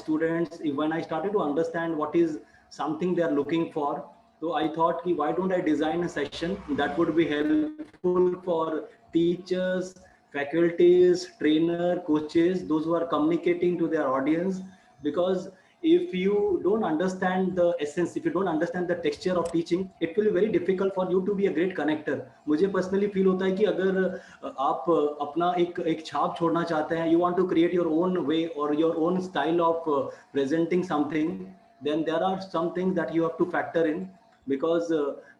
students, when I started to understand what is something they are looking for, so I thought, why don't I design a session that would be helpful for teachers, faculties, trainer, coaches, those who are communicating to their audience. Because if you don't understand the essence, if you don't understand the texture of teaching, it will be very difficult for you to be a great connector. मुझे personally feel होता है कि अगर आप अपना एक छाप छोड़ना चाहते हैं, you want to create your own way or your own style of presenting something, then there are some things that you have to factor in. Because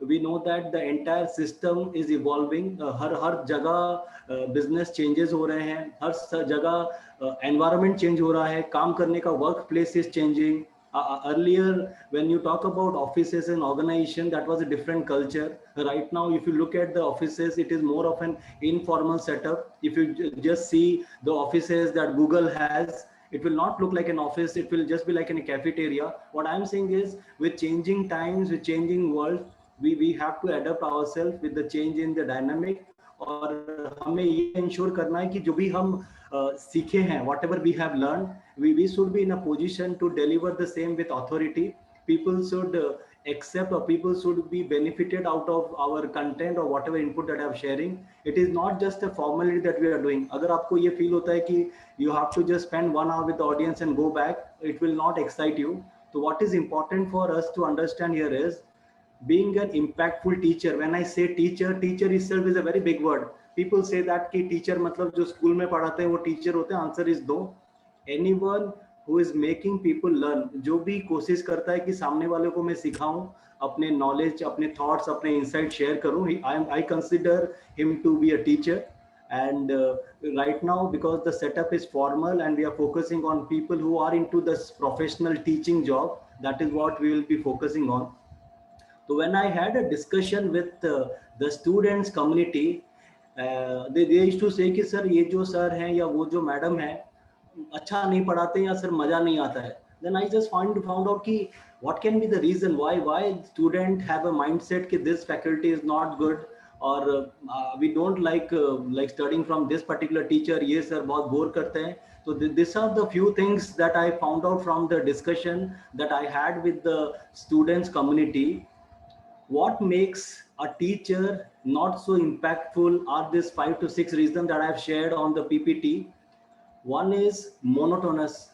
we know that the entire system is evolving. हर जगह business changes हो रहे हैं, हर जगह environment change हो रहा है, काम करने का workplace is changing. Earlier, when you talk about offices and organization, that was a different culture. Right now, if you look at the offices, it is more of an informal setup. If you just see the offices that Google has, it will not look like an office, it will just be like in a cafeteria. What I'm saying is, with changing times, with changing world, we have to adapt ourselves with the change in the dynamic. और हमें ये ensure करना है कि जो भी हम सीखे हैं, whatever we have learned, we should be in a position to deliver the same with authority. People should accept, or people should be benefited out of our content or whatever input that I'm sharing. It is not just a formality that we are doing. अगर आपको ये feel होता है कि you have to just spend 1 hour with the audience and go back, it will not excite you. So what is important for us to understand here is being an impactful teacher. When I say teacher, teacher itself is a very big word. People say that कि teacher मतलब जो school में पढ़ाते हैं वो teacher होते हैं. Answer is no. Anyone who is making people learn, जो भी कोशिश करता है कि सामने वाले को मैं सिखाऊं, अपने knowledge, अपने thoughts, अपने insight share करूं, I consider him to be a teacher. And right now, because the setup is formal and we are focusing on people who are into this professional teaching job, that is what we will be focusing on. So when I had a discussion with the students community, they used to say कि sir ये जो sir हैं या वो जो madam हैं अच्छा नहीं पढ़ाते हैं या सर मजा नहीं आता है. Then I just found out कि what can be the reason why student have a mindset कि this faculty is not good, or we don't like studying from this particular teacher, ये सर बहुत bore करते हैं. So these are the few things that I found out from the discussion that I had with the students community. What makes a teacher not so impactful are these 5 to 6 reasons that I've shared on the PPT. One is monotonous.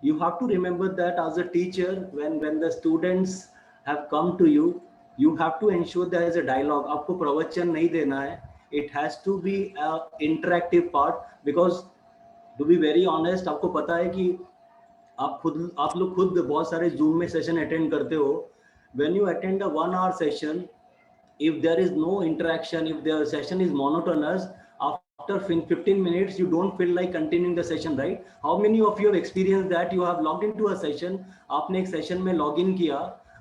You have to remember that as a teacher, when the students have come to you, you have to ensure there is a dialogue. आपको प्रवचन नहीं देना है. It has to be an interactive part, because to be very honest, आपको पता है कि आप लोग खुद बहुत सारे Zoom में सेशन अटेंड करते हो. When you attend a 1 hour session, if there is no interaction, if the session is monotonous, after 15 minutes, you don't feel like continuing the session, right? How many of you have experienced that? You have logged into a session, आपने एक session में log in किया,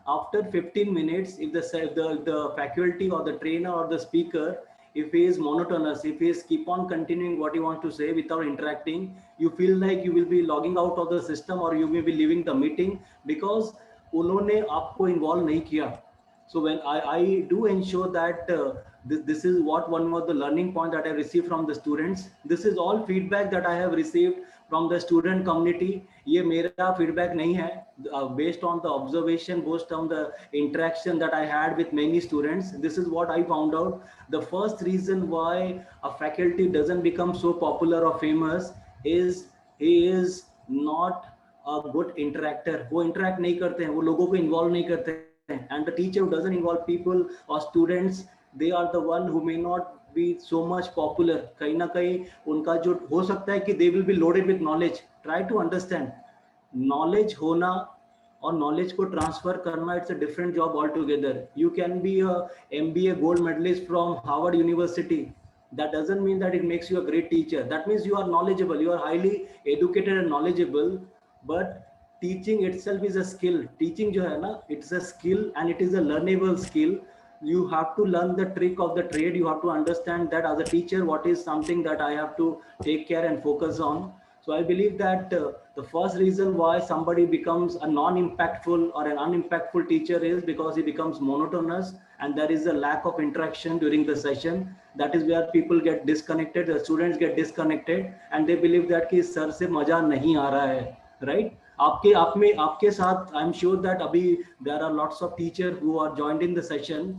after 15 minutes, if the faculty or the trainer or the speaker, if he is monotonous, if he is keep on continuing what he wants to say without interacting, you feel like you will be logging out of the system, or you may be leaving the meeting because उन्होंने आपको involve नहीं किया. So when I do ensure that this is one of the learning point that I received from the students. This is all feedback that I have received from the student community. ये मेरा feedback नहीं है, based on the observation, based on the interaction that I had with many students. This is what I found out. The first reason why a faculty doesn't become so popular or famous is he is not a good interactor. वो interact नहीं करते हैं, वो लोगों को involve नहीं करते हैं. And the teacher who doesn't involve people or students, they are the one who may not be so much popular. कहीं ना कहीं उनका जो हो सकता है कि they will be loaded with knowledge. Try to understand, knowledge होना और knowledge को transfer करना, it's a different job altogether. You can be a MBA gold medalist from Harvard University. That doesn't mean that it makes you a great teacher. That means you are knowledgeable, you are highly educated and knowledgeable. But teaching itself is a skill. Teaching जो है ना, it's a skill and it is a learnable skill. You have to learn the trick of the trade. You have to understand that as a teacher, what is something that I have to take care and focus on. So I believe that the first reason why somebody becomes a non-impactful or an unimpactful teacher is because he becomes monotonous and there is a lack of interaction during the session. That is where people get disconnected, the students get disconnected and they believe that कि sir से मजा नहीं आ रहा है, right? आपके साथ I am sure that अभी there are lots of teacher who are joined in the session.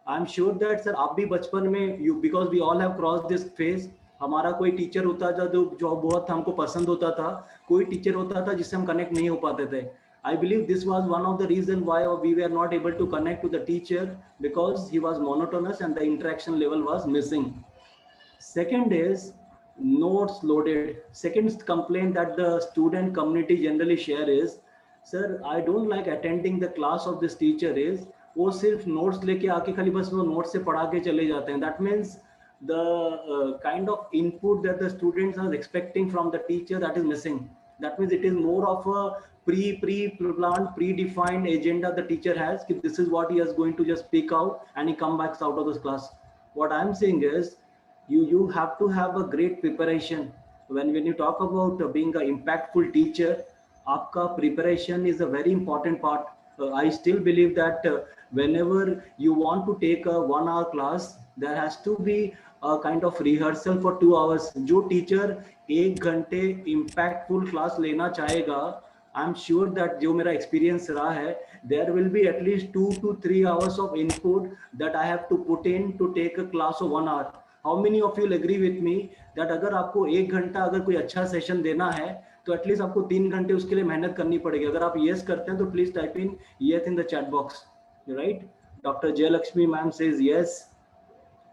I am sure that sir आप भी बचपन में you because we all have cross this phase. हमारा कोई टीचर होता था जो बहुत हमको पसंद होता था, कोई टीचर होता था जिससे हम कनेक्ट नहीं हो पाते थे. I believe this was one of the reason why we were not able to connect to the teacher, because he was monotonous and the interaction level was missing. Second is notes loaded. Second complaint that the student community generally share is, sir I don't like attending the class of this teacher is वो सिर्फ notes लेके आके खाली बस वो notes से पढ़ा के चले जाते हैं. That means the kind of input that the students are expecting from the teacher, that is missing. That means it is more of a pre-planned, predefined agenda the teacher has. This is what he is going to just pick out and he come back out of this class. What I'm saying is, you have to have a great preparation. When you talk about being an impactful teacher, आपका preparation is a very important part. I still believe that whenever you want to take a 1 hour class, there has to be a kind of rehearsal for 2 hours. जो teacher 1 घंटे impactful class लेना चाहेगा, I'm sure that जो मेरा experience रहा है, there will be at least 2 to 3 hours of input that I have to put in to take a class of 1 hour. How many of you will agree with me that अगर आपको 1 घंटा अगर कोई अच्छा session देना है तो at least आपको 3 घंटे उसके लिए मेहनत करनी पड़ेगी. अगर आप यस करते हैं तो please type in yes in the chat box, right. Doctor Jayalakshmi ma'am says yes,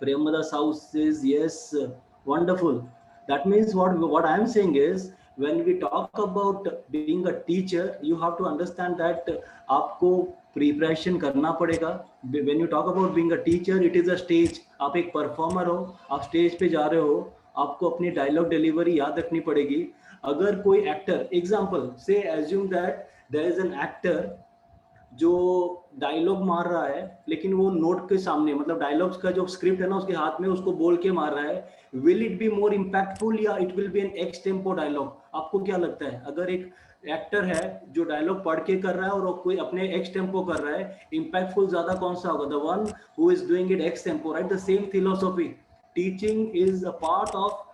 Premada South says yes, wonderful. That means what I am saying is, when we talk about being a teacher, you have to understand that आपको preparation करना पड़ेगा. When you talk about being a teacher, it is a stage. आप एक performer हो, आप stage पे जा रहे हो, आपको अपनी dialogue delivery याद रखनी पड़ेगी. अगर कोई actor, example, say assume that there is an actor जो डायलॉग मार रहा है लेकिन वो नोट के सामने, मतलब डायलॉग्स का जो स्क्रिप्ट है ना उसके हाथ में, उसको बोल के मार रहा है. Will it be more impactful या it will be an extempore dialogue? आपको क्या लगता है? अगर एक एक्टर है जो डायलॉग पढ़ के कर रहा है और कोई अपने एक्स टेम्पो कर रहा है, इम्पैक्टफुल ज्यादा कौन सा होगा? The one who is doing it ex tempo, right. The same philosophy, teaching is a part of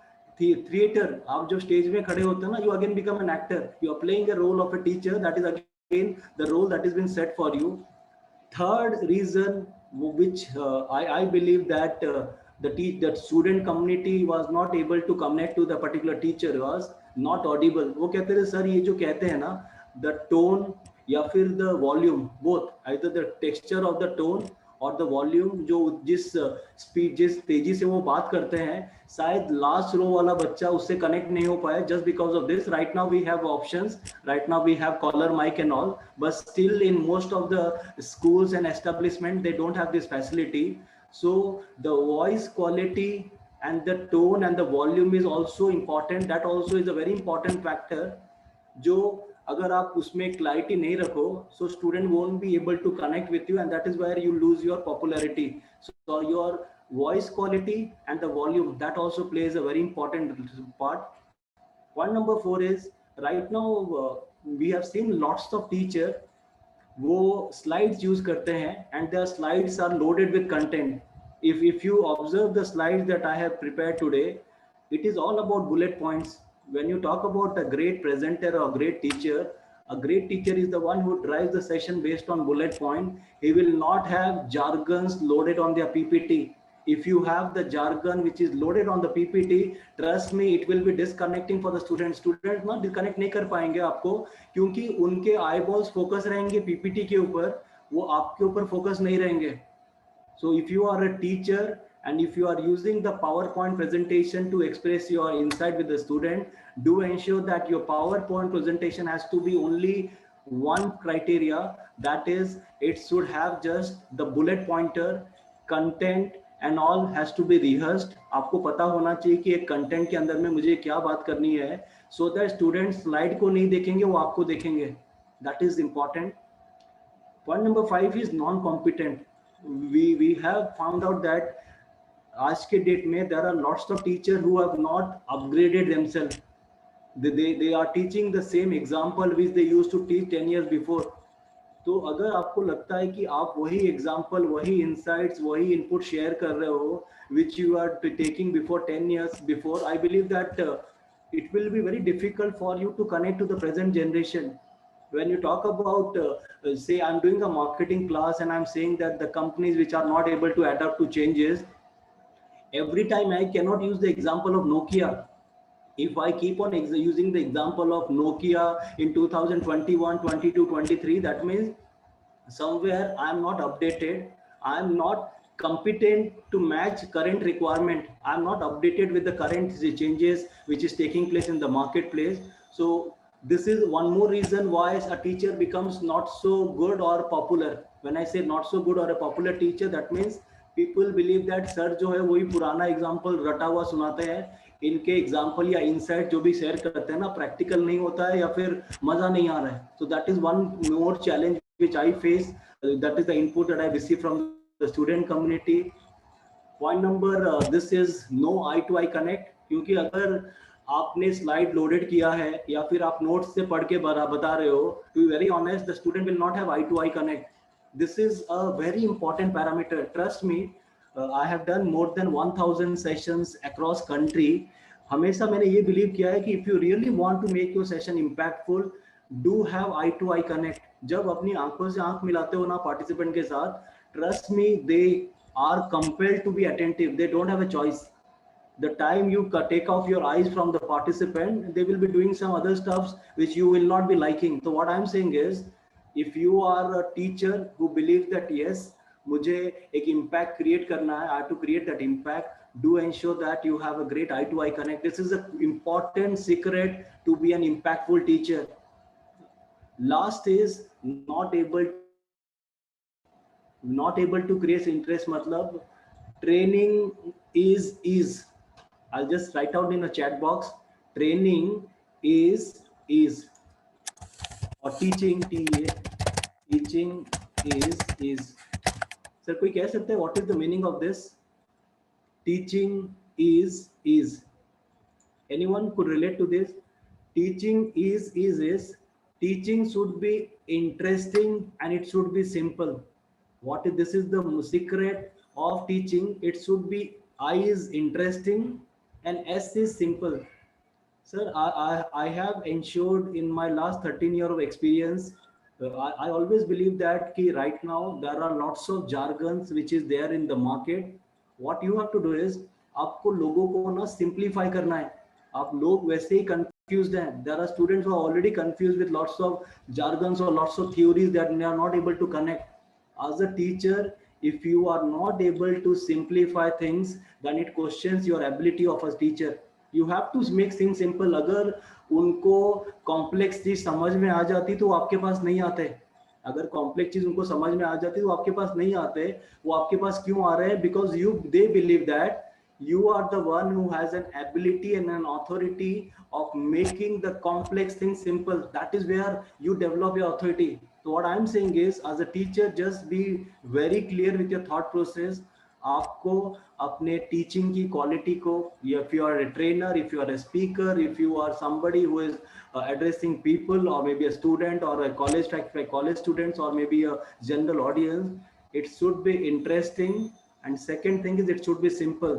theatre. आप जो स्टेज में खड़े होते हैं ना, you again become an actor, you are playing a role of a teacher, that is again the role that has been set for you. Third reason which I believe that the student community was not able to connect to the particular teacher was not audible. वो कहते थे sir ये जो कहते हैं ना, the tone या फिर the volume, both, either the texture of the tone और द वॉल्यूम, जो जिस स्पीड जिस तेजी से वो बात करते हैं, शायद लास्ट रो वाला बच्चा उससे कनेक्ट नहीं हो पाया. Just because of this right now we have options, right now we have collar mic and all, but still in most of the schools and establishment they don't have this facility. So the voice quality and the tone and the volume is also important. That also is a very important factor. जो अगर आप उसमें clarity नहीं रखो, so student won't be able to connect with you, and that is where you lose your popularity. So your voice quality and the volume, that also plays a very important part. Point number 4 is, right now we have seen lots of teacher वो slides use करते हैं and their slides are loaded with content. If you observe the slides that I have prepared today, it is all about bullet points. When you talk about a great presenter or a great teacher is the one who drives the session based on bullet point. He will not have jargons loaded on their PPT. If you have the jargon which is loaded on the PPT, trust me, it will be disconnecting for the students. Students ना disconnect नहीं कर पाएंगे आपको, क्योंकि उनके eyeballs focus रहेंगे PPT के ऊपर, वो आपके ऊपर focus नहीं रहेंगे. So if you are a teacher and if you are using the PowerPoint presentation to express your insight with the student, do ensure that your PowerPoint presentation has to be only one criteria, that is it should have just the bullet pointer, content and all has to be rehearsed. आपको पता होना चाहिए कि एक content के अंदर में मुझे क्या बात करनी है, so that students स्लाइड को नहीं देखेंगे, वो आपको देखेंगे. That is important. Point number 5 is non-competent. We have found out that आज के डेट में there are lots of teachers who have not upgraded themselves. They are teaching the same example which they used to teach 10 years before. तो अगर आपको लगता है कि आप वही एग्जाम्पल, वही इंसाइट्स, वही इनपुट शेयर कर रहे हो which you are taking before 10 years before, I believe that it will be very difficult for you to connect to the present generation. When you talk about, say, I'm doing a marketing class and I'm saying that the companies which are not able to adapt to changes, every time I cannot use the example of Nokia. If I keep on using the example of Nokia in 2021, 22, 23, that means somewhere I'm not updated. I'm not competent to match current requirement. I'm not updated with the current changes which is taking place in the marketplace. So this is one more reason why a teacher becomes not so good or popular. When I say not so good or a popular teacher, that means people believe that sir जो है वही पुराना example रटा हुआ सुनाते हैं, इनके example या इनसाइट जो भी शेयर करते हैं ना प्रैक्टिकल नहीं होता है या फिर मजा नहीं आ रहा है. So that is one more challenge which I face. That is the input that I receive from the student community. Point number this is no eye to eye connect. क्योंकि अगर आपने स्लाइड लोडेड किया है या फिर आप notes से पढ़ के बता रहे हो, to be very honest the student will not have eye to eye connect. This is a very important parameter. Trust me, I have done more than 1000 sessions across country. हमेशा मैंने ये बिलीव किया है कि if you really want to make your session impactful, do have eye to eye connect. जब अपनी आंखों से आंख मिलाते हो ना पार्टिसिपेंट के साथ, trust me, they are compelled to be attentive. They don't have a choice. The time you take off your eyes from the participant, they will be doing some other stuffs which you will not be liking. So what I'm saying is, if you are a teacher who believes that yes, मुझे एक impact create करना है, I have to create that impact, do ensure that you have a great eye to eye connect. This is an important secret to be an impactful teacher. Last is not able to create interest. Matlab, training is I'll just write out in a chat box, training is or teaching teaching is. Sir, कोई कह सकते हैं what is the meaning of this? Teaching is. Anyone could relate to this? Teaching is teaching should be interesting and it should be simple. What is this? Is the secret of teaching. It should be I is interesting and S is simple. Sir, I have ensured in my last 13 years of experience, I always believe that ki right now there are lots of jargons which is there in the market. What you have to do is आपको लोगों को ना simplify करना है. आप लोग वैसे ही confused हैं. There are students who are already confused with lots of jargons or lots of theories that they are not able to connect. As a teacher, if you are not able to simplify things, then it questions your ability of a teacher. You have to make things simple. अगर उनको complex चीज समझ में आ जाती तो आपके पास नहीं आते. अगर कॉम्प्लेक्स चीज उनको समझ में आ जाती तो आपके पास नहीं आते. वो आपके पास क्यों आ रहे हैं? Because they believe that you are the one who has an ability and an authority of making the complex things simple. That is where you develop your authority. So what I'm saying is, as a teacher, just be very clear with your thought process. आपको अपने teaching की quality को, if you are a trainer, if you are a speaker, if you are somebody who is addressing people or maybe a student or a college students or maybe a general audience, it should be interesting. And second thing is, it should be simple.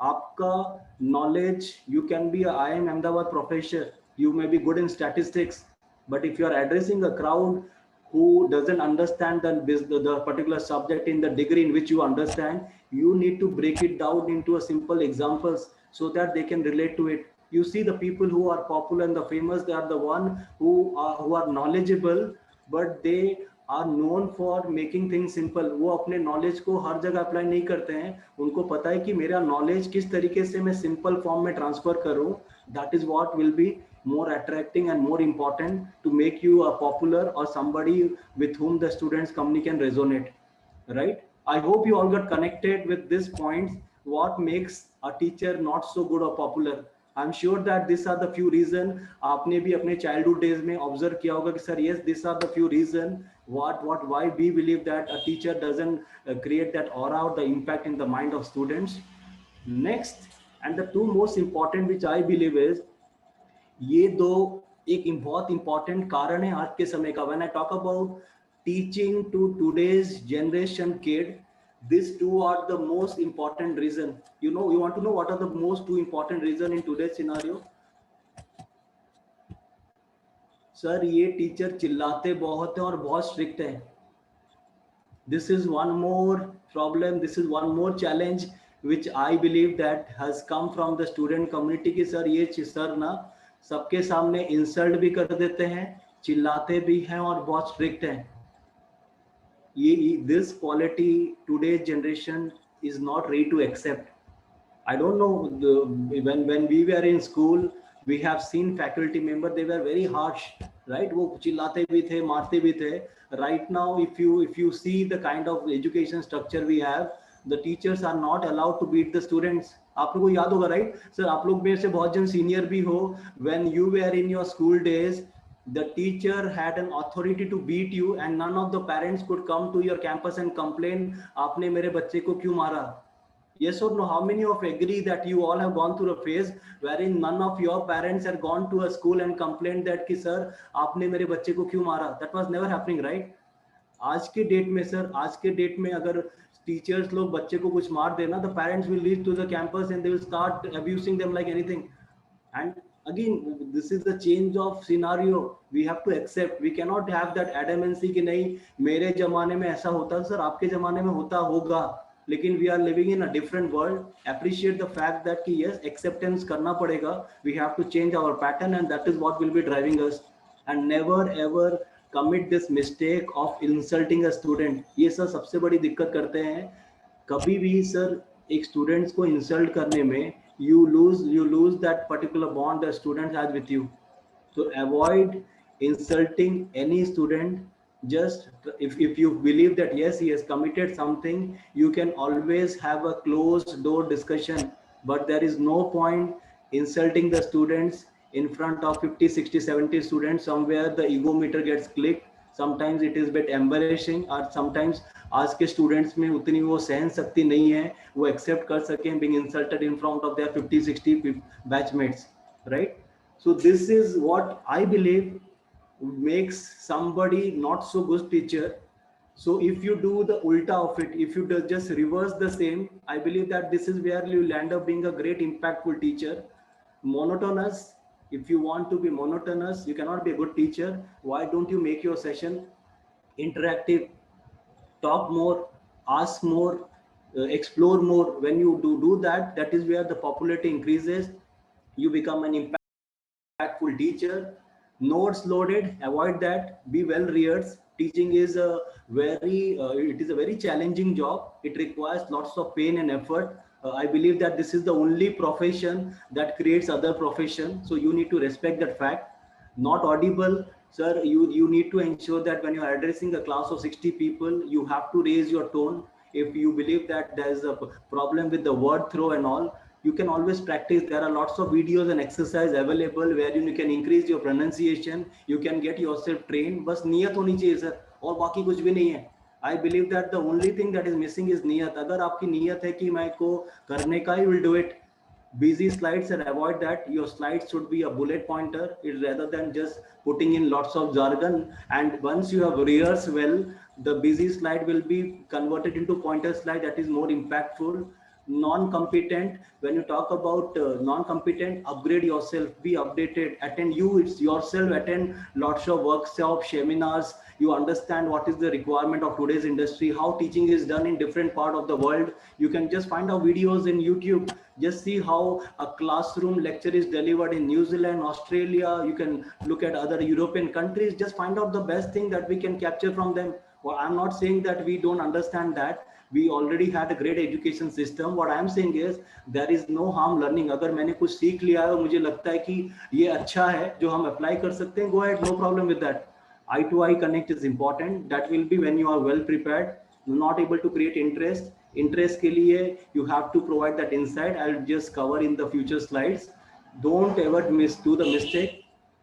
आपका knowledge, you can be a IIM Ahmedabad professor, you may be good in statistics, but if you are addressing a crowd who doesn't understand the particular subject in the degree in which you understand, you need to break it down into a simple examples so that they can relate to it. You see, the people who are popular and the famous, they are the one who are knowledgeable, but they are known for making things simple. वो अपने knowledge को हर जगह apply नहीं करते हैं. उनको पता है कि मेरा नॉलेज किस तरीके से मैं सिंपल फॉर्म में ट्रांसफर करूं. That is what will be more attracting and more important to make you a popular or somebody with whom the students company can resonate, right? I hope you all got connected with this points, what makes a teacher not so good or popular. I'm sure that these are the few reason. आपने भी अपने childhood days में observe किया होगा कि sir, yes, these are the few reason why we believe that a teacher doesn't create that aura or the impact in the mind of students. Next, and the two most important which I believe is, ये दो एक बहुत important कारण है आज के समय का. When I talk about teaching to today's generation kid, these two are the most important reason. You want to know what are the most two important reason in today's scenario? Sir ये teacher चिल्लाते बहुत हैं और बहुत strict हैं. This is one more problem, this is one more challenge which I believe that has come from the student community कि sir ये sir ना सबके सामने इंसल्ट भी कर देते हैं, चिल्लाते भी हैं और बहुत स्ट्रिक्ट हैं. ये this quality today's generation is not ready to accept. I don't know, when we were in school, we have seen faculty members, they were very harsh, right? वो चिल्लाते भी थे, मारते भी थे. Right now, if you see the kind of education structure we have, the teachers are not allowed to beat the students. आप लोगों को याद होगा, right? Sir, आप लोग में से बहुत जन senior भी हो. When you were in your school days, the teacher had an authority to beat you, and none of the parents could come to your campus and complain, आपने मेरे बच्चे को क्यों मारा? Yes or no? How many of agree that you all have gone through a phase wherein none of your parents had gone to a school and complained that कि sir आपने मेरे बच्चे को क्यों मारा? That was never happening, right? आज के date में सर, आज के डेट में अगर टीचर्स लोग बच्चे को कुछ मार देना, the parents will reach to the campus and they will start abusing them like anything. And again, this is the change of scenario. We have to accept. We cannot have that adamancy कि नहीं मेरे जमाने में ऐसा होता, sir आपके जमाने में होता होगा, लेकिन we are living in a different world. Appreciate the fact that कि yes, acceptance करना पड़ेगा. We have to change our pattern, and that is what will be driving us. And never ever commit this mistake of insulting a student. ये sir सबसे बड़ी दिक्कत करते हैं. कभी भी सर एक स्टूडेंट्स को इंसल्ट करने में you lose that particular bond the student has with you. So avoid insulting any student. Just if you believe that yes, he has committed something, you can always have a closed door discussion, but there is no point insulting the students in front of 50, 60, 70 students. Somewhere the ego meter gets clicked. Sometimes it is a bit embarrassing, or sometimes आज के students में उतनी वो सहन शक्ति नहीं है वो एक्सेप्ट कर सकें being insulted in front of their 50, 60 batchmates, right? So this is what I believe makes somebody not so good teacher. So if you do the ulta of it, if you just reverse the same, I believe that this is where you will end up being a great impactful teacher. Monotonous, if you want to be monotonous, you cannot be a good teacher. Why don't you make your session interactive? Talk more, ask more, explore more. When you do that, that is where the popularity increases. You become an impactful teacher. Notes loaded, avoid that. Be well rehearsed. Teaching is a very challenging job. It requires lots of pain and effort. I believe that this is the only profession that creates other profession. So you need to respect that fact. Not audible, sir. You need to ensure that when you are addressing a class of 60 people, you have to raise your tone. If you believe that there is a problem with the word throw and all, you can always practice. There are lots of videos and exercise available where you can increase your pronunciation. You can get yourself trained. बस नियत होनी चाहिए sir, और बाकी कुछ भी नहीं है. I believe that the only thing that is missing is नियत. अगर आपकी नियत है कि मैं को करने का ही, will do it. Busy slides, and avoid that. Your slides should be a bullet pointer rather than just putting in lots of jargon. And once you have rehearsed well, the busy slide will be converted into pointer slide that is more impactful. Non-competent, when you talk about non-competent, upgrade yourself, be updated, attend attend lots of workshops, seminars. You understand what is the requirement of today's industry, how teaching is done in different part of the world. You can just find out videos in YouTube. Just see how a classroom lecture is delivered in New Zealand, Australia. You can look at other European countries. Just find out the best thing that we can capture from them. Well, I'm not saying that we don't understand that. We already had a great education system. What I'm saying is there is no harm learning. अगर मैंने कुछ सीख लिया है और मुझे लगता है कि ये अच्छा है जो हम अप्लाई कर सकते हैं, go ahead, no problem with that. Eye to eye connect is important. That will be when you are well prepared. Not able to create interest के लिए you have to provide that insight. I'll just cover in the future slides. Don't ever do the mistake.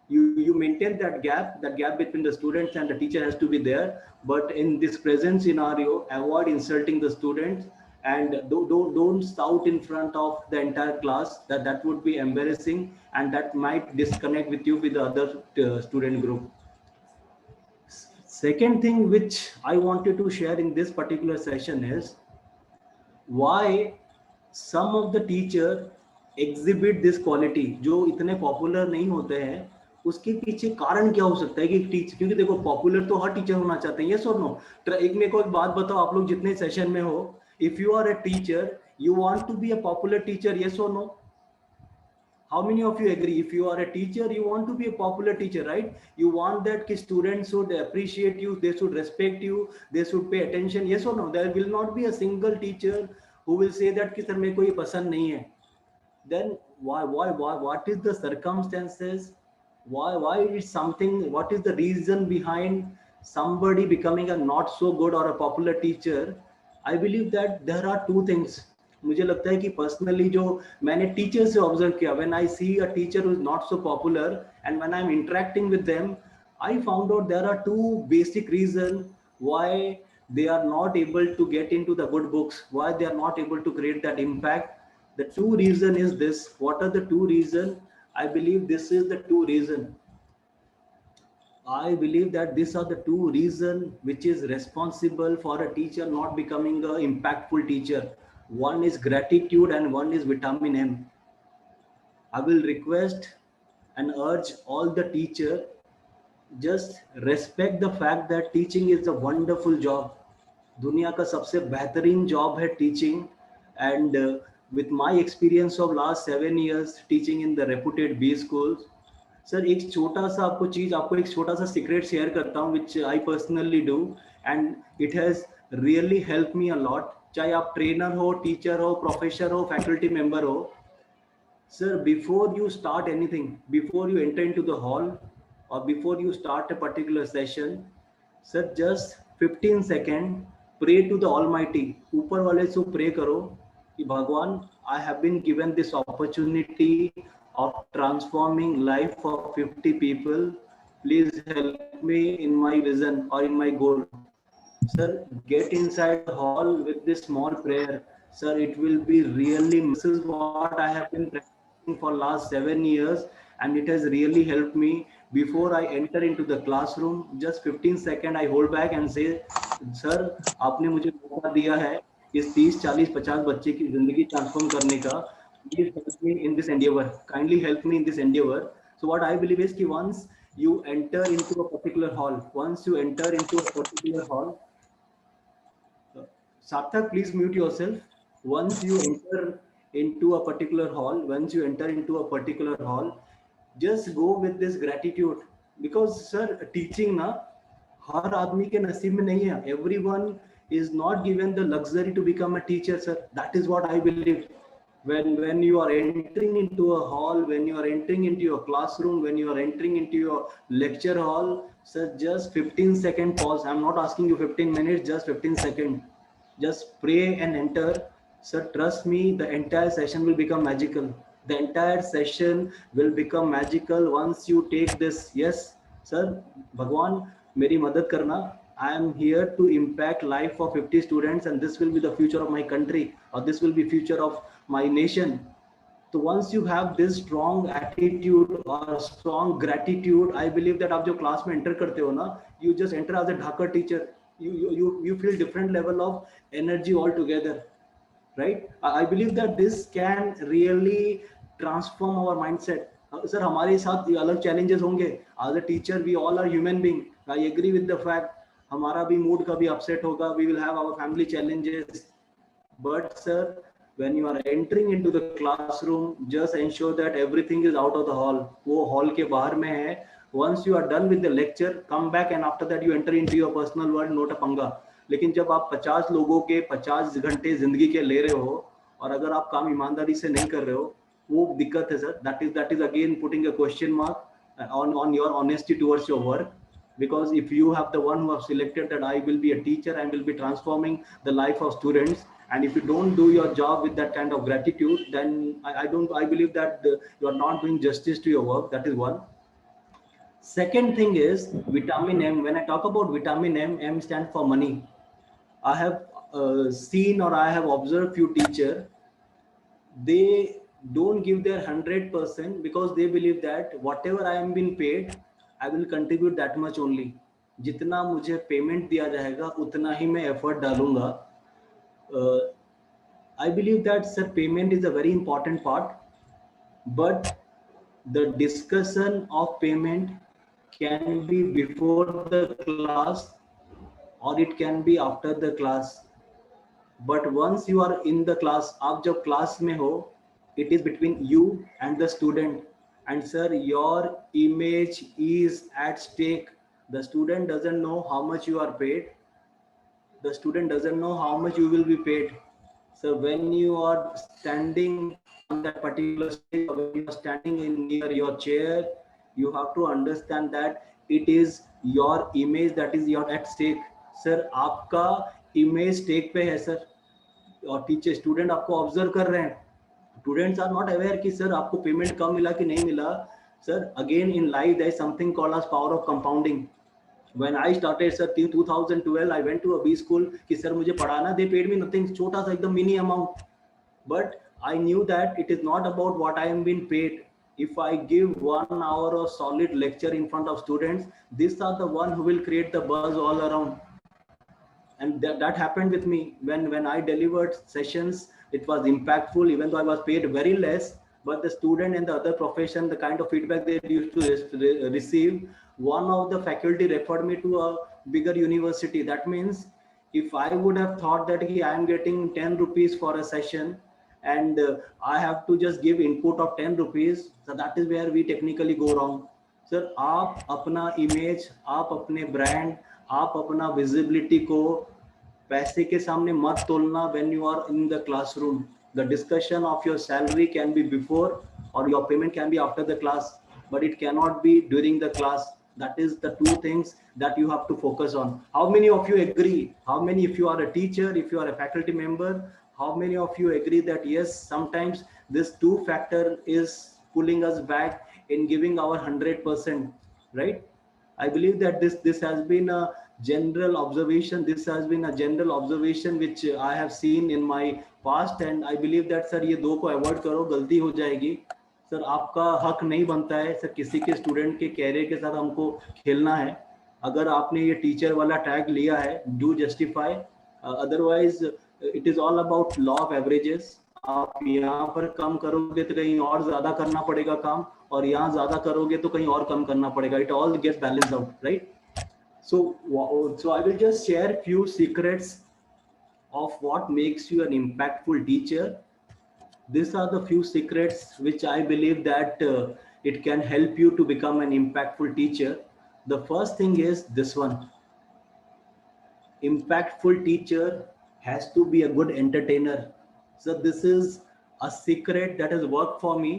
You maintain that gap between the students and the teacher has to be there. But in this present scenario, avoid insulting the students, and don't shout in front of the entire class. That would be embarrassing, and that might disconnect with you with the other student group. Second thing which I wanted to share in this particular session is why some of the teacher exhibit this quality. जो इतने popular नहीं होते हैं उसके पीछे कारण क्या हो सकता है कि टीचर, क्योंकि देखो पॉपुलर तो हर टीचर होना चाहते हैं, यस और नो? एक मेरे को एक बात बताओ, आप लोग जितने सेशन में हो, if you are a teacher, you want to be a popular teacher, yes or no? How many of you agree? If you are a teacher, you want to be a popular teacher, right? You want that ki students should appreciate you, they should respect you, they should pay attention, yes or no? There will not be a single teacher who will say that ki sir मेरे को ये पसंद नहीं है. Then why what is the circumstances, why is something, what is the reason behind somebody becoming a not so good or a popular teacher? I believe that there are two things. मुझे लगता है कि personally जो मैंने teacher से observe किया, when I see a teacher who is not so popular and when I am interacting with them, I found out there are two basic reason why they are not able to get into the good books, why they are not able to create that impact. The two reason is this. What are the two reason? I believe this is the two reason. I believe that these are the two reason which is responsible for a teacher not becoming a impactful teacher. One is gratitude and one is vitamin M. I will request and urge all the teacher, just respect the fact that teaching is a wonderful job. दुनिया का सबसे बेहतरीन job है teaching. And with my experience of last 7 years teaching in the reputed B schools, sir एक छोटा सा आपको एक छोटा सा सीक्रेट शेयर करता हूँ which I personally do, and it has really help me a lot. चाहे आप ट्रेनर हो, टीचर हो, प्रोफेसर हो, फैकल्टी मेंबर हो, sir, before you start anything, before you enter into the hall or before you start a particular session, sir, just 15 second pray to the Almighty. ऊपर वाले से pray करो कि भगवान, I have been given this opportunity of transforming life of 50 people. Please help me in my vision or in my goal. Sir, get inside the hall with this small prayer. Sir, it will be really, this is what I have been practicing for last 7 years, and it has really helped me. Before I enter into the classroom, just 15 seconds I hold back and say, sir, आपने मुझे मौका दिया है इस 30, 40, 50 बच्चे की जिंदगी transform करने का. Please help me in this endeavor. Kindly help me in this endeavor. So what I believe is कि once you enter into a particular hall, once you enter into a particular hall, Sarthak, please mute yourself. Once you enter into a particular hall, just go with this gratitude. Because sir, teaching na har aadmi ke naseeb mein nahi hai. Everyone is not given the luxury to become a teacher, sir. That is what I believe. When you are entering into a hall, when you are entering into your classroom, when you are entering into your lecture hall, sir, just 15-second pause. I'm not asking you 15 minutes, just 15 seconds. Just pray and enter. Sir, trust me, the entire session will become magical. The entire session will become magical once you take this. Yes, sir, Bhagwan, meri madad karna. I am here to impact life of 50 students, and this will be the future of my country, or this will be future of my nation. So once you have this strong attitude or strong gratitude, I believe that आप जो class में enter करते हो ना, you just enter as a Dhaka teacher. You feel different level of energy altogether, right? I believe that this can really transform our mindset. Sir, हमारे साथ अलग challenges होंगे. As a teacher, we all are human being. I agree with the fact. हमारा भी mood कभी upset होगा. We will have our family challenges. But sir, when you are entering into the classroom, just ensure that everything is out of the hall. वो hall के बाहर में है. Once you are done with the lecture, come back and after that you enter into your personal world, not a पंगा. लेकिन जब आप 50 लोगों के 50 घंटे जिंदगी के ले रहे हो और अगर आप काम ईमानदारी से नहीं कर रहे हो, वो दिक्कत है sir. That is again putting a question mark on your honesty towards your work. Because if you have the one who have selected that I will be a teacher and will be transforming the life of students, and if you don't do your job with that kind of gratitude, then I believe that you are not doing justice to your work. That is one. Second thing is vitamin M. When I talk about vitamin M, M stands for money. I have seen or I have observed few teachers, they don't give their 100% because they believe that whatever I am being paid, I will contribute that much only. जितना मुझे payment दिया जाएगा उतना ही मैं effort डालूंगा. I believe that sir, payment is a very important part, but The discussion of payment can be before the class or it can be after the class. But once you are in the class, आप जब class में हो, it is between you and the student. And sir, your image is at stake. The student doesn't know how much you are paid. The student doesn't know how much you will be paid. So when you are standing on that particular stage, or when you are standing in near your chair, you have to understand that it is your image that is your at stake. Sir, आपका image stake पे है sir. और teacher student आपको observe कर रहे हैं. Students are not aware कि sir आपको पेमेंट कम मिला कि नहीं मिला. Sir again in life there is something called as power of compounding. When I started sir 2012, I went to a B school कि सर मुझे पढ़ाना, they paid me nothing, छोटा सा एकदम mini amount. But I knew that it is not about what I am being paid. If I give 1 hour of solid lecture in front of students, these are the one who will create the buzz all around. And that happened with me when I delivered sessions. It was impactful even though I was paid very less, but the student and the other profession, the kind of feedback they used to receive, one of the faculty referred me to a bigger university. That means if I would have thought that I am getting 10 rupees for a session and I have to just give input of 10 rupees, so that is where we technically go wrong. Sir आप अपना image, आप अपने brand, आप अपना visibility को पैसे के सामने मत तोलना. when you are in the classroom, the discussion of your salary can be before or your payment can be after the class, but it cannot be during the class. That is the two things that you have to focus on. How many of you agree? How many, if you are a teacher, if you are a faculty member, how many of you agree that yes, sometimes this two factor is pulling us back in giving our 100%, right? I believe that this has been a general observation. This has been a general observation which I have seen in my past, and I believe that sir ये दो को avoid करो, गलती हो जाएगी. Sir आपका हक नहीं बनता है सर किसी के स्टूडेंट के कैरियर के साथ हमको खेलना है. अगर आपने ये टीचर वाला टैग लिया है, do justify, otherwise it is all about law of averages. आप यहाँ पर कम करोगे तो कहीं और ज्यादा करना पड़ेगा काम, और यहाँ ज्यादा करोगे तो कहीं और कम करना पड़ेगा. It all gets balance out, right? So I will just share few secrets of what makes you an impactful teacher. These are the few secrets which I believe that it can help you to become an impactful teacher. The first thing is this one: impactful teacher has to be a good entertainer. So this is a secret that has worked for me.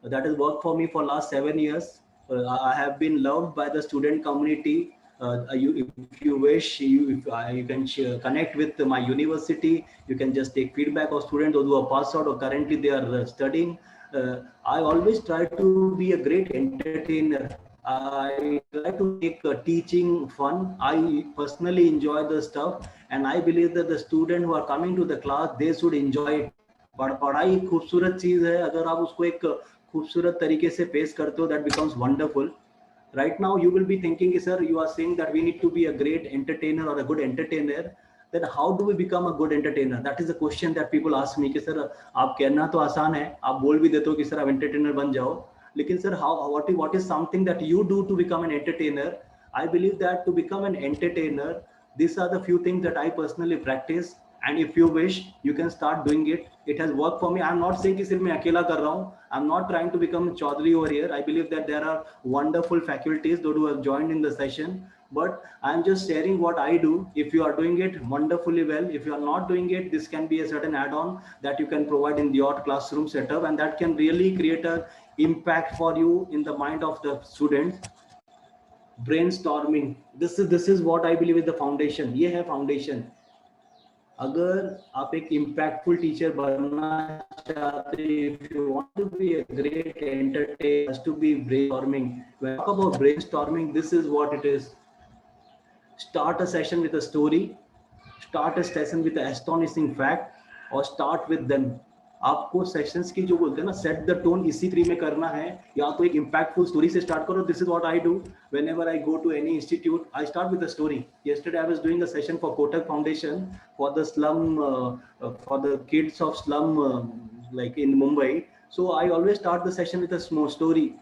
That has worked for me for last 7 years. I have been loved by the student community. If you wish, you can connect with my university. You can just take feedback of students who are passed out or currently they are studying. I always try to be a great entertainer. I try to make teaching fun. I personally enjoy the stuff, and I believe that the students who are coming to the class, they should enjoy it. पढ़ाई खूबसूरत चीज है, अगर आप उसको एक खूबसूरत तरीके से पेश करते हो, that becomes wonderful. Right now you will be thinking, sir, you are saying that we need to be a great entertainer or a good entertainer. Then how do we become a good entertainer? That is the question that people ask me कि sir आप कहना तो आसान है, आप बोल भी देते हो कि सर आप entertainer बन जाओ, लेकिन sir what is something that you do to become an entertainer? I believe that to become an entertainer, these are the few things that I personally practice, and if you wish, you can start doing it. It has worked for me. I'm not saying कि सिर्फ मैं अकेला कर रहा हूँ. I'm not trying to become Chaudhary over here. I believe that there are wonderful faculties those who have joined in the session, but I'm just sharing what I do. If you are doing it wonderfully well, if you are not doing it, this can be a certain add-on that you can provide in your classroom setup, and that can really create an impact for you in the mind of the students. Brainstorming. This is what I believe is the foundation. ये है foundation. अगर आप एक impactful teacher बनना चाहते हैं, if you want to be a great entertainer, has to be brainstorming. When I talk about brainstorming, this is what it is. Start a session with a story, start a session with an astonishing fact, or start with them. आपको sessions की जो बोलते हैं ना, set the tone, इसी three में करना है. या तो एक इम्पैक्टफुल स्टोरी से स्टार्ट करो. This is what I do whenever I go to any institute. I start with a story. Yesterday I was doing a session for Kotak Foundation for the slum, for the kids of slum, like in Mumbai. So I always start the session with a small story,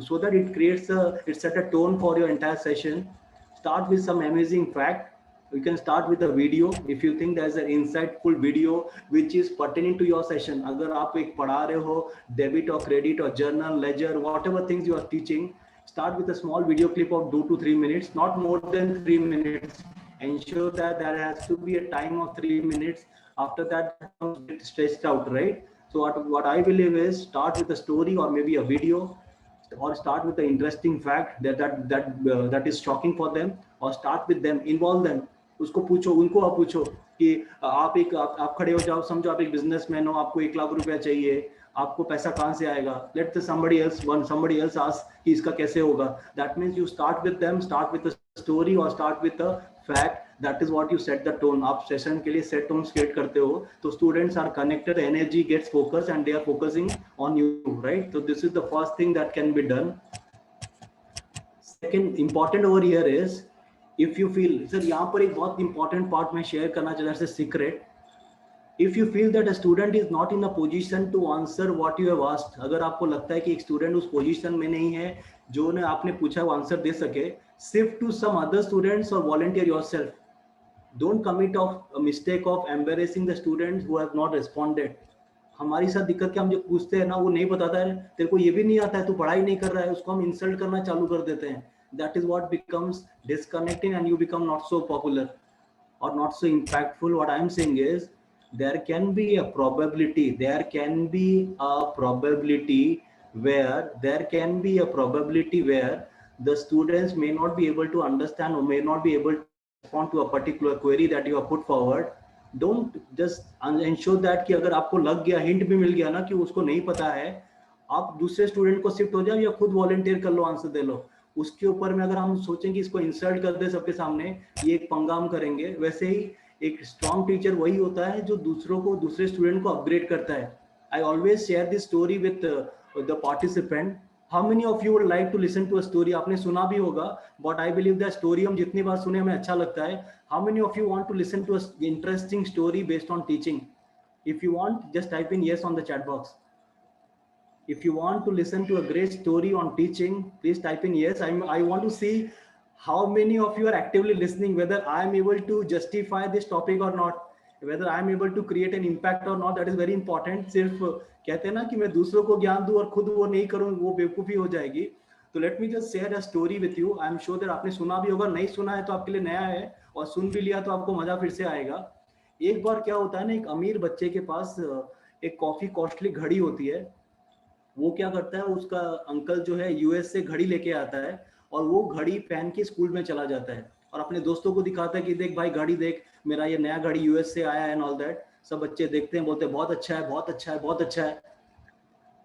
so that it creates it set a tone for your entire session. Start with some amazing fact. You can start with a video if you think there's an insightful video which is pertaining to your session. अगर आप एक पढ़ा रहे हो debit or credit or journal ledger, whatever things you are teaching, start with a small video clip of 2 to 3 minutes, not more than 3 minutes. Ensure that there has to be a time of 3 minutes. After that, get stretched out, right? So what I believe is start with a story or maybe a video, or start with an interesting fact that is shocking for them, or start with them, involve them. उसको पूछो, उनको आप पूछो कि आप खड़े हो जाओ, समझो आप एक बिजनेसमैन हो, आपको 1 लाख रुपया चाहिए, आपको पैसा कहाँ से आएगा? लेट somebody else ask कि इसका कैसे होगा? That means you start with them, start with a story or start with a fact. That is what you set the tone. आप सेशन के लिए सेट टोन क्रिएट करते हो, तो students are connected, energy gets focus and they are focusing on you, right? So this is the first thing that can be done. Second important over here is, if you feel, sir यहाँ पर एक बहुत important part मैं share करना चाहता हूँ, secret. If you feel that a student is not in a position to answer what you have asked, अगर आपको लगता है कि एक स्टूडेंट उस पोजीशन में नहीं है जो ने आपने पूछा वो आंसर दे सके, shift to some other students or volunteer yourself. Don't commit of a mistake of embarrassing the students who have not responded. हमारी साथ दिक्कत क्या, हम जो पूछते हैं ना वो नहीं बताता है, तेरे को ये भी नहीं आता है, तू पढ़ाई नहीं कर रहा है, उसको हम इंसल्ट करना चालू कर देते हैं. That is what becomes disconnecting and you become not so popular or not so impactful. What I am saying is, there can be a probability where the students may not be able to understand or may not be able to respond to a particular query that you have put forward. Don't just ensure that कि अगर आपको लग गया, hint भी मिल गया ना कि उसको नहीं पता है, आप दूसरे स्टूडेंट को शिफ्ट हो जाओ या खुद वॉलंटियर कर लो, आंसर दे लो. उसके ऊपर में अगर हम सोचें कि इसको इंसल्ट कर दे सबके सामने, ये एक पंगाम करेंगे. वैसे ही एक स्ट्रॉन्ग टीचर वही होता है जो दूसरे स्टूडेंट को अपग्रेड करता है. I always share this story with the participant. How many of you would like to listen to a story? आपने सुना भी होगा, but I believe that story हम जितनी बार सुने हमें अच्छा लगता है. How many of you want to listen to a interesting story based on teaching? If you want, just type in yes on the chat box. If you want to listen to a great story on teaching, please type in yes. I want to see how many of you are actively listening, whether I am able to justify this topic or not, whether I am able to create an impact or not. That is very important. सिर्फ कहते हैं ना कि मैं दूसरों को ज्ञान दूं और खुद वो नहीं करूं, वो बेवकूफ़ी हो जाएगी. तो let me just share a story with you. I am sure that आपने सुना भी होगा, नहीं सुना है तो आपके लिए नया है, और सुन भी लिया तो आपको मजा फिर से आएगा. एक बार क्या होता है ना, एक अमीर बच्चे के पास एक कॉफी कॉस्टली घड़ी होती है. वो क्या करता है, उसका अंकल जो है यूएस से घड़ी लेके आता है और वो घड़ी पहन के स्कूल में चला जाता है और अपने दोस्तों को दिखाता है कि देख भाई घड़ी देख, मेरा ये नया घड़ी यूएस से आया है एंड ऑल दैट. सब बच्चे देखते हैं, बोलते हैं बहुत अच्छा है, बहुत अच्छा है, बहुत अच्छा है.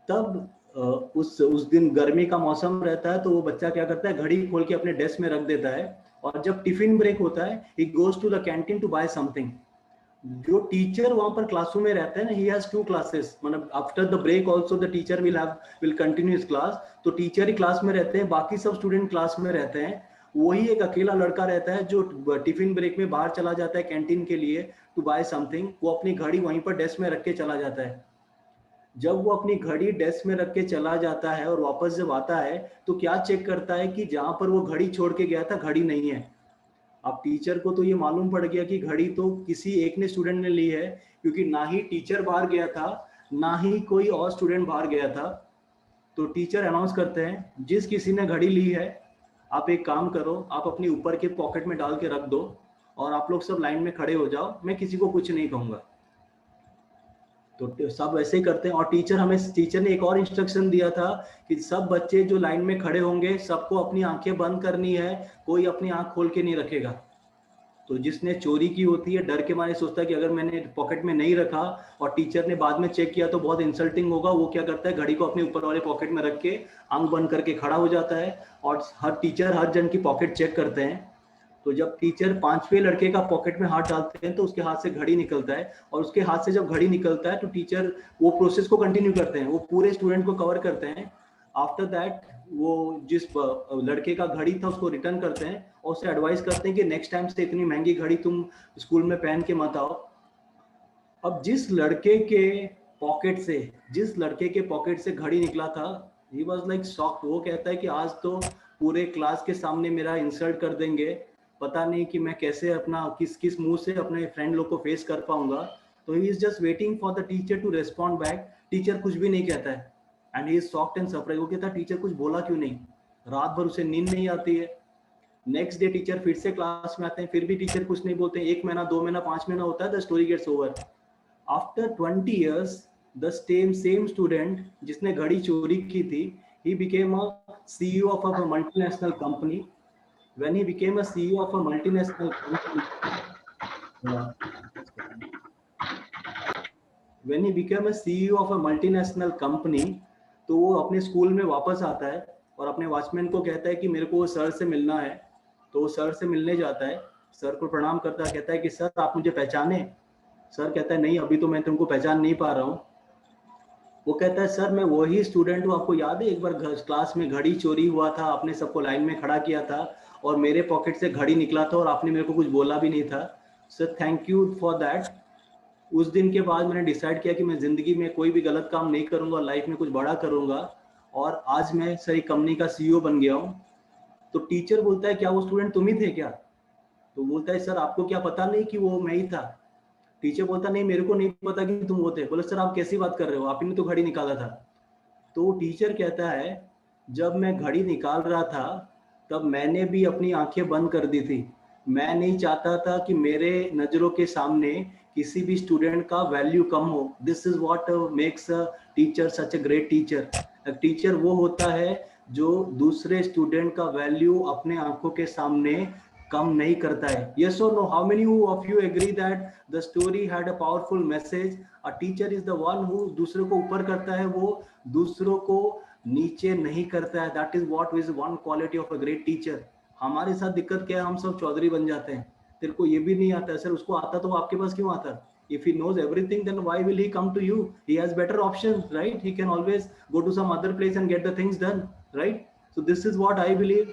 तब उस दिन गर्मी का मौसम रहता है, तो वो बच्चा क्या करता है, घड़ी खोल के अपने डेस्क में रख देता है, और जब टिफिन ब्रेक होता है, he goes to the canteen to buy something. जो टीचर वहां पर क्लासरूम में रहते हैं ना, ही हैज 2 क्लासेस, मतलब after the break also the teacher will continue his class. तो टीचर ही क्लास में रहते हैं, बाकी सब स्टूडेंट क्लास में रहते हैं. वही एक अकेला लड़का रहता है जो टिफिन ब्रेक में बाहर चला जाता है कैंटीन के लिए टू बाय समथिंग. वो अपनी घड़ी वहीं पर डेस्क में रख के चला जाता है. जब वो अपनी घड़ी डेस्क में रख के चला जाता है और वापस जब आता है, तो क्या चेक करता है कि जहां पर वो घड़ी छोड़ के गया था घड़ी नहीं है. अब टीचर को तो ये मालूम पड़ गया कि घड़ी तो किसी एक ने स्टूडेंट ने ली है, क्योंकि ना ही टीचर बाहर गया था, ना ही कोई और स्टूडेंट बाहर गया था. तो टीचर अनाउंस करते हैं, जिस किसी ने घड़ी ली है, आप एक काम करो, आप अपनी ऊपर के पॉकेट में डाल के रख दो और आप लोग सब लाइन में खड़े हो जाओ, मैं किसी को कुछ नहीं कहूंगा. तो सब वैसे ही करते हैं. और टीचर ने एक और इंस्ट्रक्शन दिया था कि सब बच्चे जो लाइन में खड़े होंगे, सबको अपनी आंखें बंद करनी है, कोई अपनी आंख खोल के नहीं रखेगा. तो जिसने चोरी की होती है, डर के मारे सोचता है कि अगर मैंने पॉकेट में नहीं रखा और टीचर ने बाद में चेक किया तो बहुत इंसल्टिंग होगा, वो क्या करता है, घड़ी को अपने ऊपर वाले पॉकेट में रख के आंख बंद करके खड़ा हो जाता है, और हर जन की पॉकेट चेक करते हैं. तो जब टीचर 5वें लड़के का पॉकेट में हाथ डालते हैं, तो उसके हाथ से घड़ी निकलता है, और उसके हाथ से जब घड़ी निकलता है तो टीचर वो प्रोसेस को कंटिन्यू करते हैं, वो पूरे स्टूडेंट को कवर करते हैं. आफ्टर दैट वो जिस लड़के का घड़ी था उसको रिटर्न करते हैं और उसे एडवाइस करते हैं कि नेक्स्ट टाइम से इतनी महंगी घड़ी तुम स्कूल में पहन के मत आओ. अब जिस लड़के के पॉकेट से, जिस लड़के के पॉकेट से घड़ी निकला था, ही वॉज लाइक शॉक्ड। वो कहता है कि आज तो पूरे क्लास के सामने मेरा इंसल्ट कर देंगे, पता नहीं कि मैं कैसे अपना किस किस मुंह से अपने फ्रेंड लोग को फेस कर पाऊंगा। तो he is just waiting for the teacher to respond back. Teacher कुछ भी नहीं कहता है and he is shocked and surprise. वो कहता है टीचर कुछ बोला क्यों नहीं, रात भर उसे नींद नहीं आती है। नेक्स्ट डे टीचर फिर से क्लास में आते हैं, फिर भी टीचर कुछ नहीं बोलते। 1 महीना 2 महीना 5 महीना होता है, the story gets over. After 20 years the same student जिसने घड़ी चोरी की थी, he became a CEO of a multinational company. When he became a CEO of a multinational company, when he became a CEO of a multinational company, तो वो अपने school में वापस आता है और अपने वॉचमैन को कहता है कि मेरे को सर से मिलना है। तो वो सर से मिलने जाता है, सर को प्रणाम करता है, कहता है कि सर आप मुझे पहचाने? सर कहता है नहीं, अभी तो मैं तुमको पहचान नहीं पा रहा हूँ। वो कहता है सर मैं वही स्टूडेंट हूँ, आपको याद है एक बार क्लास में घड़ी चोरी हुआ था, आपने सबको लाइन में खड़ा किया था और मेरे पॉकेट से घड़ी निकला था और आपने मेरे को कुछ बोला भी नहीं था। Sir thank you for that. उस दिन के बाद मैंने डिसाइड किया कि मैं जिंदगी में कोई भी गलत काम नहीं करूंगा, लाइफ में कुछ बड़ा करूंगा, और आज मैं सर एक कंपनी का सीईओ बन गया हूँ। तो टीचर बोलता है क्या वो स्टूडेंट तुम ही थे क्या? तो बोलता है सर आपको क्या पता नहीं कि वो मैं ही था? टीचर बोलता नहीं मेरे को नहीं पता कि तुम वो थे। बोले सर आप कैसी बात कर रहे हो, आप ही ने तो घड़ी निकाला था। तो टीचर कहता है जब मैं घड़ी निकाल रहा था तब मैंने भी अपनी आंखें बंद कर दी थी। मैं नहीं चाहता था कि मेरे नजरों के सामने किसी भी स्टूडेंट का वैल्यू कम हो। This is what makes a teacher such a great teacher. Teacher वो होता है जो दूसरे स्टूडेंट का वैल्यू अपने आंखों के सामने कम नहीं करता है। Yes or no? How many of you agree that the story had a powerful message? A teacher is the one who दूसरों को ऊपर करता है, वो दूसरों को नीचे नहीं करता है। That is what is one quality of a great teacher. हमारे साथ दिक्कत क्या है, हम सब चौधरी बन जाते हैं। तेरे को ये भी नहीं आता है, सर उसको आता तो आपके पास क्यों आता? If he knows everything, then why will he come to you? He has better options, right? He can always go to some other place and get the things done, right? So this is what I believe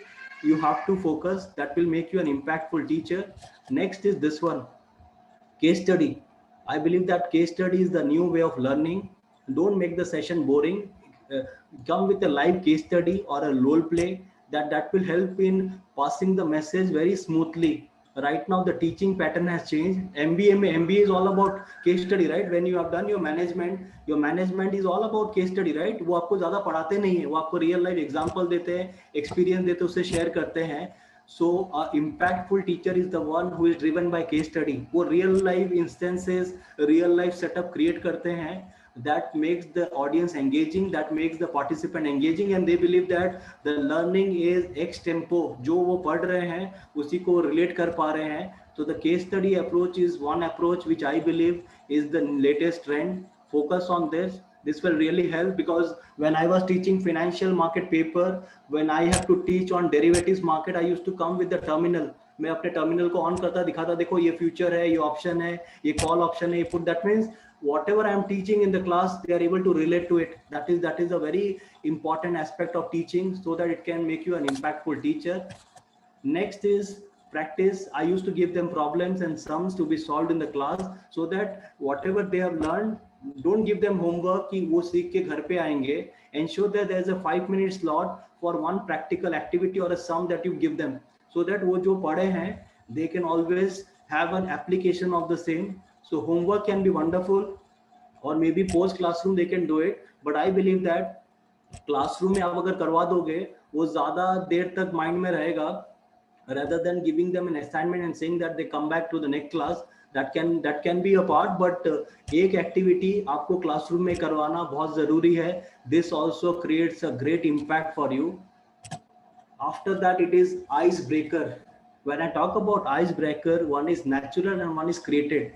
you have to focus. That will make you an impactful teacher. Next is this one, case study. I believe that case study is the new way of learning. Don't make the session boring. Come with a live case study or a role play. That will help in passing the message very smoothly. Right now the teaching pattern has changed. MBA is all about case study, right? When you have done your management is all about case study, right? वो आपको ज्यादा पढ़ाते नहीं है, वो आपको real life example देते हैं, एक्सपीरियंस देते हैं, उससे शेयर करते हैं। So impactful teacher is the one who is driven by case study. वो real life instances, real life setup create करते हैं, that makes the audience engaging, that makes the participant engaging, and they believe that the learning is ex tempo. जो वो पढ़ रहे हैं उसी को relate कर पा रहे हैं। So the case study approach is one approach which I believe is the latest trend. Focus on this. This will really help, because when I was teaching financial market paper, when I have to teach on derivatives market, I used to come with the terminal. मैं अपने terminal को on करता दिखाता, देखो ये future है, ये option है, ये कॉल ऑप्शन है, ये put. That means whatever I am teaching in the class, they are able to relate to it. That is a very important aspect of teaching, so that it can make you an impactful teacher. Next is practice. I used to give them problems and sums to be solved in the class, so that whatever they have learned, don't give them homework कि वो सीख के घर पे आएंगे. Ensure that there is a 5-minute slot for one practical activity or a sum that you give them, so that वो जो पढ़े हैं they can always have an application of the same. So homework can be wonderful, or maybe post classroom they can do it, but I believe that classroom में आप अगर करवा दोगे वो ज्यादा देर तक माइंड में रहेगा, rather than giving them an assignment and saying that they come back to the next class. That can be a part, but एक एक्टिविटी आपको क्लासरूम में करवाना बहुत जरूरी है. This also creates a great impact for you. After that, it is icebreaker. When I talk about icebreaker, one is natural and one is created.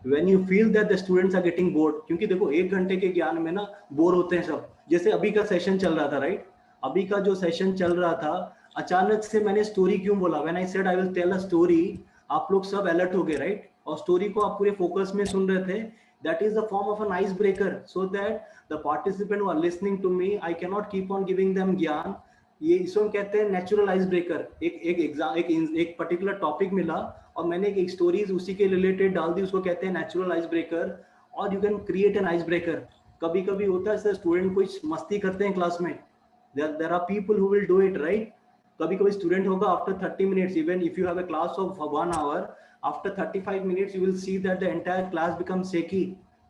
When you feel that the students are getting bored, क्योंकि देखो 1 घंटे के ज्ञान में ना bore होते हैं सब. जैसे अभी का सेशन चल रहा था, राइट? अभी का जो सेशन चल रहा था, अचानक से मैंने स्टोरी क्यों बोला? When I said I will tell a story, आप लोग सब अलर्ट हो गए, राइट? और स्टोरी को आप पूरे फोकस में सुन रहे थे. That is the form of an icebreaker, so that the participant who are listening to me, I cannot keep on giving them ज्ञान. ये इसको कहते हैं नेचुरल आइस ब्रेकर. एक पर्टिकुलर टॉपिक मिला और मैंने एक स्टोरीज उसी के रिलेटेड डाल दी, उसको कहते हैं नेचुरल आइस ब्रेकर. और you can create an ice breaker. कभी कभी होता है सर स्टूडेंट कुछ मस्ती करते हैं क्लास में, there are people who will do it, right. कभी कभी स्टूडेंट होगा after 30 minutes, even if you have a class of 1 hour, after 35 minutes you will see that the entire class become shaky.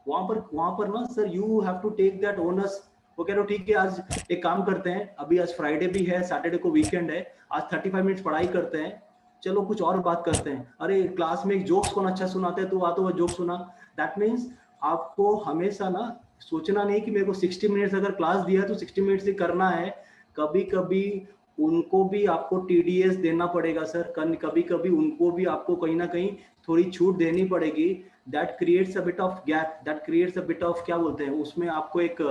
वहां पर ना sir you have to take that onus. वो कह रहे हो ठीक है आज एक काम करते हैं, अभी आज फ्राइडे भी है, सैटरडे को वीकेंड है, आज 35 मिनट्स पढ़ाई करते हैं, चलो कुछ और बात करते हैं. अरे क्लास में एक जोक्स कौन अच्छा सुनाते हैं, तो आ तो वो जोक सुना. दैट मीन्स आपको हमेशा ना सोचना नहीं कि मेरे को 60 मिनट्स अगर क्लास दिया है तो 60 मिनट्स ही करना है. कभी कभी उनको भी आपको टीडीएस देना पड़ेगा सर, कभी कभी उनको भी आपको कहीं ना कहीं थोड़ी छूट देनी पड़ेगी. That creates a bit of gap, that creates a bit of क्या बोलते हैं, उसमें आपको एक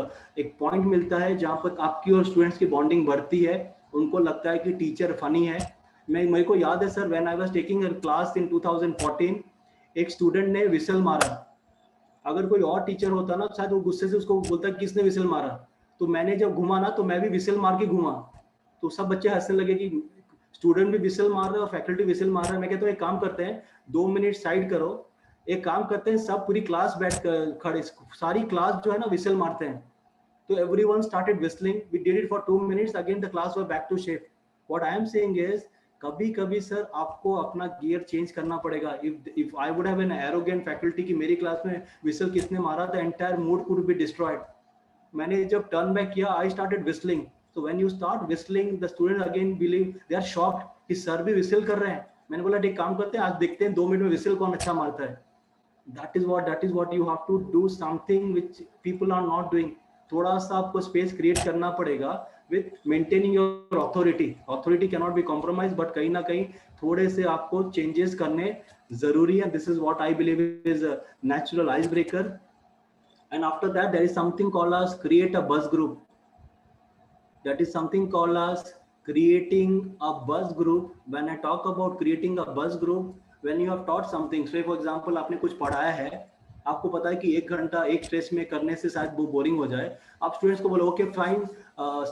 पॉइंट मिलता है जहां पर आपकी और स्टूडेंट्स की बॉन्डिंग बढ़ती है. उनको लगता है कि टीचर फनी है. मेरे को याद है sir, when I was taking a class in 2014, एक स्टूडेंट ने विसल मारा. अगर कोई और टीचर होता ना शायद वो गुस्से से उसको बोलता किसने विसल मारा. तो मैंने जब घुमा ना तो मैं भी विसल मार के घुमा, तो सब बच्चे हंसने लगे कि स्टूडेंट भी विसल मार रहे हैं और फैकल्टी विसल मार रहा है. मैं कहता हूँ एक काम करते हैं, 2 मिनट साइड करो, एक काम करते हैं सब पूरी क्लास बैठ कर खड़े, सारी क्लास जो है ना विसल मारते हैं. तो everyone started whistling. We did it for 2 minutes. Again, the class was back to shape. What I am saying is, कभी कभी सर आपको अपना गियर चेंज करना पड़ेगा. if I would have an arrogant faculty कि मेरी क्लास में whistle किसने मारा, the entire mood could be destroyed. मैंने जब टर्न बैक किया, I started whistling. So when you start whistling, the students again believe, they are shocked कि sir भी विसल कर रहे हैं. मैंने बोला ठीक काम करते हैं, आज देखते हैं 2 मिनट में विसल कौन अच्छा मारता है. That is what you have to do, something which people are not doing. थोड़ा सा आपको स्पेस क्रिएट करना पड़ेगा with maintaining your authority. Authority can not be compromise, but कहीं ना कहीं थोड़े से आपको चेंजेस करने जरूरी है. This is what I believe is a natural ice breaker. And after that there is something called as create a buzz group. That is something called as creating a buzz group. When I talk about creating a buzz group, when you have taught something, say for example आपने कुछ पढ़ाया है, आपको पता है कि 1 घंटा एक स्ट्रेस में करने से शायद वो बोरिंग हो जाए. आप स्टूडेंट्स को बोलो okay fine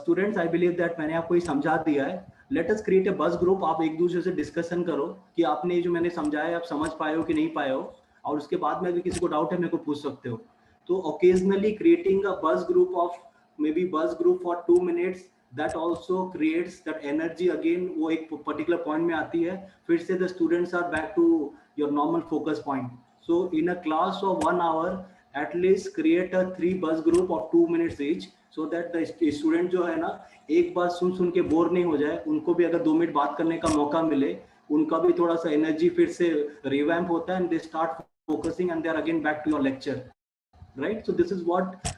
students, I believe that मैंने आपको ये समझा दिया है, let us create a buzz group. आप एक दूसरे से डिस्कशन करो कि आपने जो मैंने समझाया आप समझ पाए हो कि नहीं पाए हो, और उसके बाद में अगर किसी को डाउट है मेरे को पूछ सकते हो. तो occasionally creating a buzz group of may be बस group for 2 minutes, that also creates that energy. Again वो एक particular point में आती है, फिर से the students are back to your normal focus point. So in a class of 1 hour, at least create a 3 bus group of 2 minutes each, so that the student जो है ना एक बार सुन के बोर नहीं हो जाए. उनको भी अगर 2 मिनट बात करने का मौका मिले, उनका भी थोड़ा सा एनर्जी फिर से रिवैम्प होता है, and they start focusing and they are again back to your lecture, right? So this is what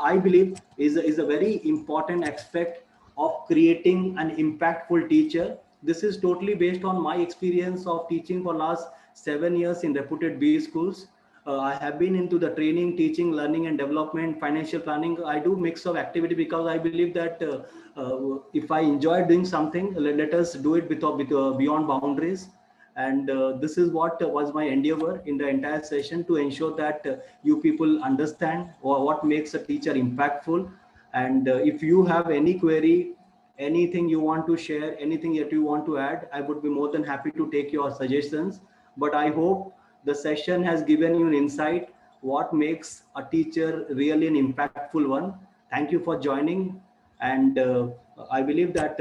I believe is a very important aspect of creating an impactful teacher. This is totally based on my experience of teaching for last 7 years in reputed B schools. I have been into the training, teaching, learning and development, financial planning. I do mix of activity because I believe that if I enjoy doing something, let us do it with beyond boundaries. And this is what was my endeavor in the entire session, to ensure that you people understand what makes a teacher impactful. And if you have any query, anything you want to share, anything that you want to add, I would be more than happy to take your suggestions. But I hope the session has given you an insight what makes a teacher really an impactful one. Thank you for joining, and I believe that